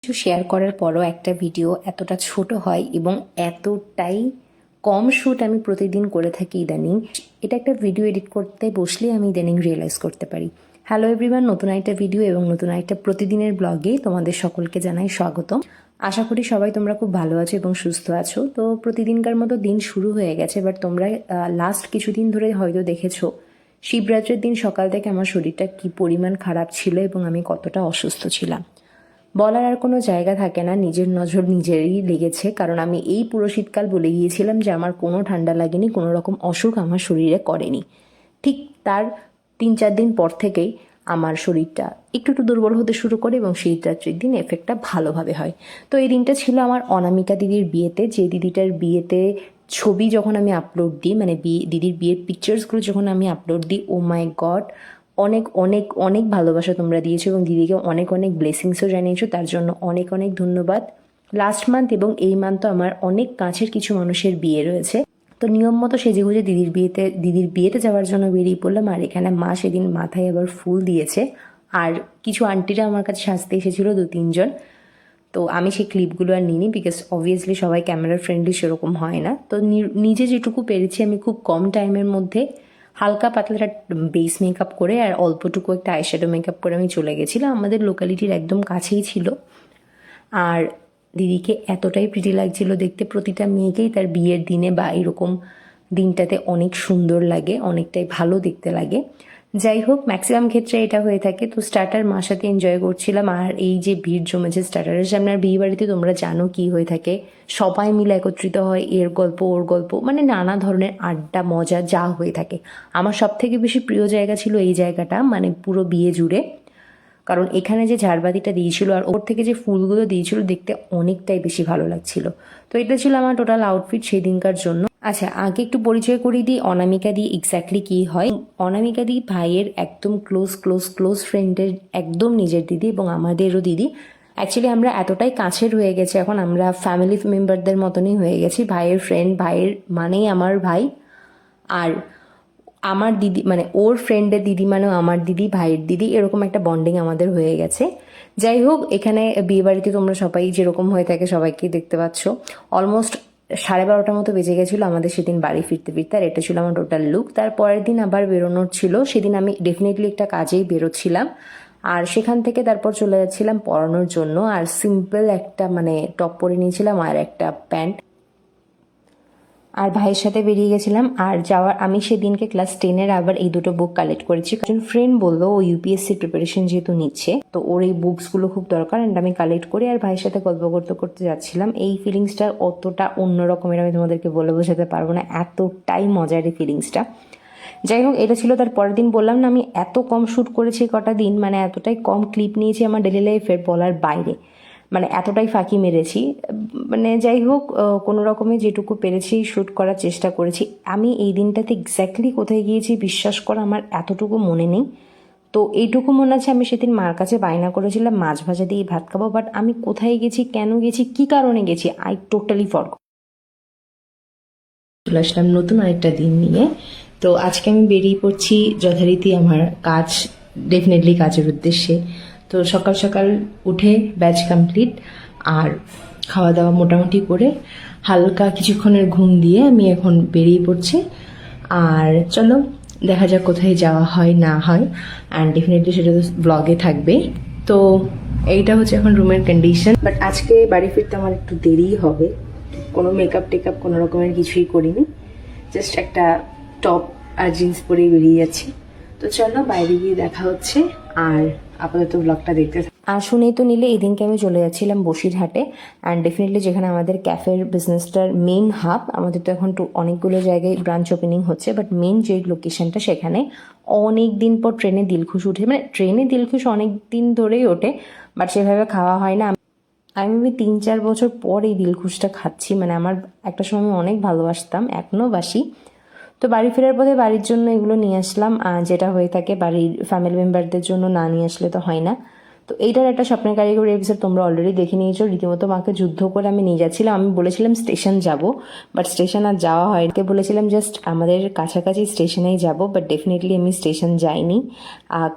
কিছু শেয়ার করার পরও একটা ভিডিও এতটা ছোট হয় এবং এতটাই কম শ্যুট আমি প্রতিদিন করে থাকি ইদানিং। এটা একটা ভিডিও এডিট করতে বসলে আমি ইদানিং রিয়েলাইজ করতে পারি। হ্যালো এভরিওয়ান, নতুন একটা ভিডিও এবং নতুন একটা প্রতিদিনের ব্লগে তোমাদের সকলকে জানাই স্বাগতম। আশা করি সবাই তোমরা খুব ভালো আছো এবং সুস্থ আছো। তো প্রতিদিনকার মতো দিন শুরু হয়ে গেছে, বাট তোমরা লাস্ট কিছুদিন ধরে হয়তো দেখেছো শিবরাত্রির দিন সকাল থেকে আমার শরীরটা কি পরিমাণ খারাপ ছিল এবং আমি কতটা অসুস্থ ছিলাম। বলার আর কোনো জায়গা থাকে না, নিজের নজর নিজেরই লেগেছে। কারণ আমি এই পুরো শীতকাল বলে গিয়েছিলাম যে আমার কোনো ঠান্ডা লাগেনি, কোনো রকম অসুখ আমার শরীরে করেনি। ঠিক তার 3-4 দিন পর থেকেই আমার শরীরটা একটু একটু দুর্বল হতে শুরু করে এবং শিবরাত্রির দিন এফেক্টটা ভালোভাবে হয়। তো এই দিনটা ছিল আমার অনামিকা দিদির বিয়েতে, যে দিদিটার বিয়েতে ছবি যখন আমি আপলোড দিই, মানে দিদির বিয়ের পিকচার্সগুলো যখন আমি আপলোড দিই, ও মাই গড, অনেক অনেক অনেক ভালোবাসা তোমরা দিয়েছো এবং দিদিকে অনেক অনেক ব্লেসিংসও জানিয়েছো, তার জন্য অনেক অনেক ধন্যবাদ। লাস্ট মান্থ এবং এই মান্থও আমার অনেক কাছের কিছু মানুষের বিয়ে রয়েছে। তো নিয়ম মতো সেজেগুজে দিদির বিয়েতে যাওয়ার জন্য বেরিয়ে পড়লাম। আর এখানে মা সেদিন মাথায় আবার ফুল দিয়েছে, আর কিছু আন্টিরা আমার কাছে সাজতে এসেছিলো 2-3 জন। তো আমি সেই ক্লিপগুলো আর নিইনি, বিকজ অবভিয়াসলি সবাই ক্যামেরা ফ্রেন্ডলি সেরকম হয় না। তো নিজে যেটুকু পেরেছি আমি খুব কম টাইমের মধ্যে হালকা পাতলা বেস মেকআপ করে আর অল্পটুকু একটা আইশ্যাডো মেকআপ করে আমি চলে গেছিলাম। আমাদের লোকালিটির একদম কাছেই ছিল। আর দিদিকে এতটাই প্রিটি লাগছিল দেখতে, প্রতিটা মেয়েকেই তার বিয়ের দিনে বা এরকম দিনটাতে অনেক সুন্দর লাগে, অনেকটাই ভালো দেখতে লাগে। যাই হোক, ম্যাক্সিমাম ক্ষেত্রে এটা হয়ে থাকে। তো স্টার্টার মার সাথে এনজয় করছিলাম। আর এই যে ভিড় জমেছে স্টার্টারের সামনে, আর বিয়ে বাড়িতে তোমরা জানো কি হয়ে থাকে, সবাই মিলে একত্রিত হয়, এর গল্প ওর গল্প, মানে নানা ধরনের আড্ডা মজা যা হয়ে থাকে। আমার সব থেকে বেশি প্রিয় জায়গা ছিল এই জায়গাটা, মানে পুরো বিয়ে জুড়ে। কারণ এখানে যে ঝাড়বাতিটা দিয়েছিল আর ওর থেকে যে ফুলগুলো দিয়েছিল দেখতে অনেকটাই বেশি ভালো লাগছিল। তো এটা ছিল আমার টোটাল আউটফিট সেই দিনকার জন্য। আচ্ছা, আগে একটু পরিচয় করিয়ে দিই অনামিকা দি এক্স্যাক্টলি কি হয়। অনামিকা দি ভাইয়ের একদম ক্লোজ ফ্রেন্ডের একদম নিজের দিদি এবং আমাদেরও দিদি। অ্যাকচুয়ালি আমরা এতটাই কাছের হয়ে গেছি এখন, আমরা ফ্যামিলি মেম্বারদের মতনই হয়ে গেছি। ভাইয়ের ফ্রেন্ড, ভাইয়ের মানেই আমার ভাই। আর আমার দিদি মানে ওর ফ্রেন্ডের দিদি মানেও আমার দিদি, ভাইয়ের দিদি, এরকম একটা বন্ডিং আমাদের হয়ে গেছে। যাই হোক, এখানে বিয়েবাড়িতে তোমরা সবাই যেরকম হয়ে থাকে সবাইকেই দেখতে পাচ্ছ। অলমোস্ট 12:30টার মতো বেজে গেছিলো আমাদের সেদিন বাড়ি ফিরতে ফিরতে। আর এটা ছিল আমার টোটাল লুক। তার পরের দিন আবার বেরোনোর ছিল, সেদিন আমি ডেফিনেটলি একটা কাজেই বেরোচ্ছিলাম। আর সেখান থেকে তারপর চলে যাচ্ছিলাম পড়ানোর জন্য। আর সিম্পল একটা মানে টপ পরে নিয়েছিলাম আর একটা প্যান্ট, আর ভাইয়ের সাথে বেরিয়ে গেছিলাম। আর যাওয়ার আমি সেদিনকে ক্লাস 10-এর আবার এই দুটো বুক কালেক্ট করেছি। একজন ফ্রেন্ড বললো ও ইউপিএসসি প্রিপারেশন যেহেতু নিচ্ছে, তো ওর এই বুকসগুলো খুব দরকার, অ্যান্ড আমি কালেক্ট করি আর ভাইয়ের সাথে গল্প করতে করতে যাচ্ছিলাম। এই ফিলিংসটা অতটা অন্য রকমের, আমি তোমাদেরকে বলে বোঝাতে পারবো না, এতটাই মজার এই ফিলিংসটা। যাই হোক, এটা ছিল তার পরের দিন। বললাম না আমি এত কম শ্যুট করেছি কটা দিন, মানে এতটাই কম ক্লিপ নিয়েছি আমার ডেলি লাইফের বলার বাইরে, মানে এতটাই ফাঁকি মেরেছি। মানে যাই হোক, কোনো রকমে যেটুকু পেরেছি শ্যুট করার চেষ্টা করেছি। আমি এই দিনটাতে এক্স্যাক্টলি কোথায় গিয়েছি বিশ্বাস করা আমার এতটুকু মনে নেই। তো এইটুকু মনে আছে আমি সেদিন মার কাছে বায়না করেছিলাম মাছ ভাজা দিয়ে ভাত খাবো, বাট আমি কোথায় গেছি, কেন গেছি, কি কারণে গেছি, আই টোটালি ফরগট। চলে আসলাম নতুন আরেকটা দিন নিয়ে। তো আজকে আমি বেরিয়ে পড়ছি যথারীতি আমার কাজ, ডেফিনেটলি কাজের উদ্দেশ্যে। তো সকাল সকাল উঠে ব্যাচ কমপ্লিট আর খাওয়া দাওয়া মোটামুটি করে হালকা কিছুক্ষণের ঘুম দিয়ে আমি এখন বেরিয়ে পড়ছি। আর চলো দেখা যাক কোথায় যাওয়া হয় না হয়, অ্যান্ড ডেফিনেটলি সেটা তো ব্লগে থাকবে। তো এইটা হচ্ছে এখন রুমের কন্ডিশন। বাট আজকে বাড়ি ফিরতে আমার একটু দেরিই হবে। কোনো মেকআপ টেকআপ কোনো রকমের কিছুই করিনি, জাস্ট একটা টপ আর জিন্স পরেই বেরিয়ে যাচ্ছি। তো চলো বাইরে গিয়ে দেখা হচ্ছে, আর আপাতত ব্লগটা দেখতে। আর শুনেই তো নিলে, এই দিনকে আমি চলে যাচ্ছিলাম বসিরহাটে, অ্যান্ড ডেফিনেটলি যেখানে আমাদের ক্যাফের বিজনেসটার মেন হাব। আমাদের তো এখন অনেকগুলো জায়গায় ব্রাঞ্চ ওপেনিং হচ্ছে, বাট মেন যে লোকেশনটা সেখানে অনেক দিন পর ট্রেনে দিলখুশ উঠে, মানে ট্রেনে দিলখুশ অনেক দিন ধরেই ওঠে, বাট সেভাবে খাওয়া হয় না। আমি 3-4 বছর পর এই দিলখুশটা খাচ্ছি। মানে আমার একটা সময় আমি অনেক ভালোবাসতাম, এখনও বাসি। তো বাড়ি ফেরার পথে বাড়ির জন্য এগুলো নিয়ে আসলাম, যেটা হয়ে থাকে বাড়ির ফ্যামিলি মেম্বারদের জন্য না নিয়ে আসলে তো হয় না। তো এইটার একটা স্বপ্নের কারিগর এপিসোড তোমরা অলরেডি দেখে নিয়েছো। রীতিমতো মাকে যুদ্ধ করে আমি নিয়ে যাচ্ছিলাম। আমি বলেছিলাম স্টেশন যাব, বাট স্টেশন আর যাওয়া হয়। বলেছিলাম জাস্ট আমাদের কাছাকাছি স্টেশনেই যাব, বাট ডেফিনেটলি আমি স্টেশন যাইনি।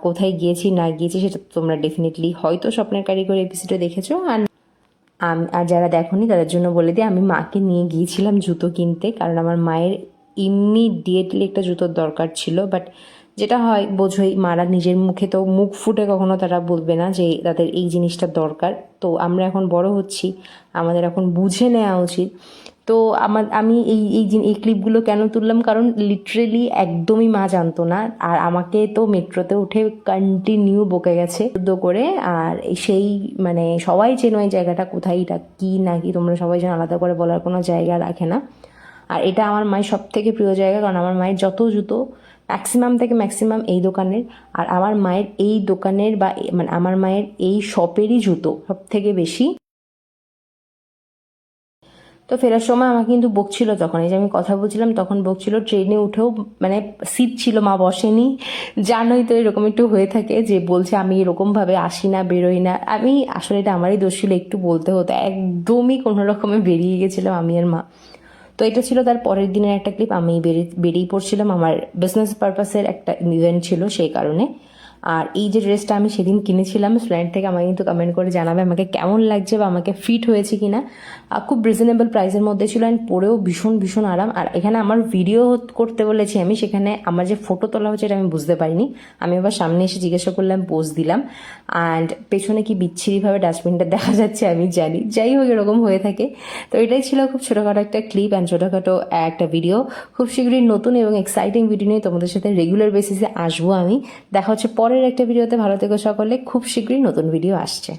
কোথায় গিয়েছি না গিয়েছি সেটা তোমরা ডেফিনেটলি হয়তো স্বপ্নের কারিগর এপিসোডে দেখেছো। আর আর যারা দেখোনি তাদের জন্য বলে দিই, আমি মাকে নিয়ে গিয়েছিলাম জুতো কিনতে, কারণ আমার মায়ের ইমিডিয়েটলি একটা জুতোর দরকার ছিল। বাট যেটা হয় বোঝোই, মারা নিজের মুখে তো মুখ ফুটে কখনো তারা বলবে না যে তাদের এই জিনিসটা দরকার। তো আমরা এখন বড় হচ্ছি, আমাদের এখন বুঝে নেওয়া উচিত। তো আমি এই ক্লিপগুলো কেন তুললাম, কারণ লিটারেলি একদমই মা জানতো না, আর আমাকে তো মেট্রোতে উঠে কন্টিনিউ বকে গেছে যুদ্ধ করে। আর সেই মানে সবাই চেনো এই জায়গাটা কোথায়, এটা কী না কি তোমরা সবাই যেন আলাদা করে বলার কোনো জায়গা রাখে না। আর এটা আমার মায়ের সব থেকে প্রিয় জায়গা, কারণ আমার মায়ের যত জুতো ম্যাক্সিমাম থেকে ম্যাক্সিমাম এই দোকানের, আর আমার মায়ের এই দোকানের বা মানে আমার মায়ের এই শপেরই জুতো সব থেকে বেশি। তো ফেরার সময় আমাকে কিন্তু বকছিল, তখন এই যে আমি কথা বলছিলাম তখন বকছিল, ট্রেনে উঠেও মানে সিট ছিল মা বসেনি। জানোই তো এরকম একটু হয়ে থাকে যে বলছে আমি এরকমভাবে আসি না, বেরোই না। আমি আসলে এটা আমারই দোষ ছিল, একটু বলতে হতো, একদমই কোনো রকমে বেরিয়ে গেছিলাম আমি আর মা। তো এটা ছিল তার পরের দিনের একটা ক্লিপ। আমি বেরিয়ে পড়ছিলাম, আমার বিজনেস পারপাসের একটা ইভেন্ট ছিল সেই কারণে। আর এই যে ড্রেসটা আমি সেদিন কিনেছিলাম ফ্রেন্ড থেকে, আমাকে কিন্তু কমেন্ট করে জানাবে আমাকে কেমন লাগছে বা আমাকে ফিট হয়েছে কিনা। খুব রিজনেবল প্রাইসের মধ্যে ছিল, অ্যান্ড পরেও ভীষণ ভীষণ আরাম। আর এখানে আমার ভিডিও করতে বলেছি আমি, সেখানে আমার যে ফটো তোলা হচ্ছে এটা আমি বুঝতে পারিনি। আমি আবার সামনে এসে জিজ্ঞাসা করলাম, পোজ দিলাম, অ্যান্ড পেছনে কি বিচ্ছিরিভাবে ডাস্টবিনটা দেখা যাচ্ছে আমি জানি, যাই হোক এরকম হয়ে থাকে। তো এটাই ছিল খুব ছোটোখাটো একটা ক্লিপ অ্যান্ড ছোটোখাটো একটা ভিডিও। খুব শীঘ্রই নতুন এবং এক্সাইটিং ভিডিও নিয়ে তোমাদের সাথে রেগুলার বেসিসে আসবো আমি। দেখা হচ্ছে পরের একটা ভিডিওতে। ভালো থেকো সকলে, খুব শীঘ্রই নতুন ভিডিও আসছে।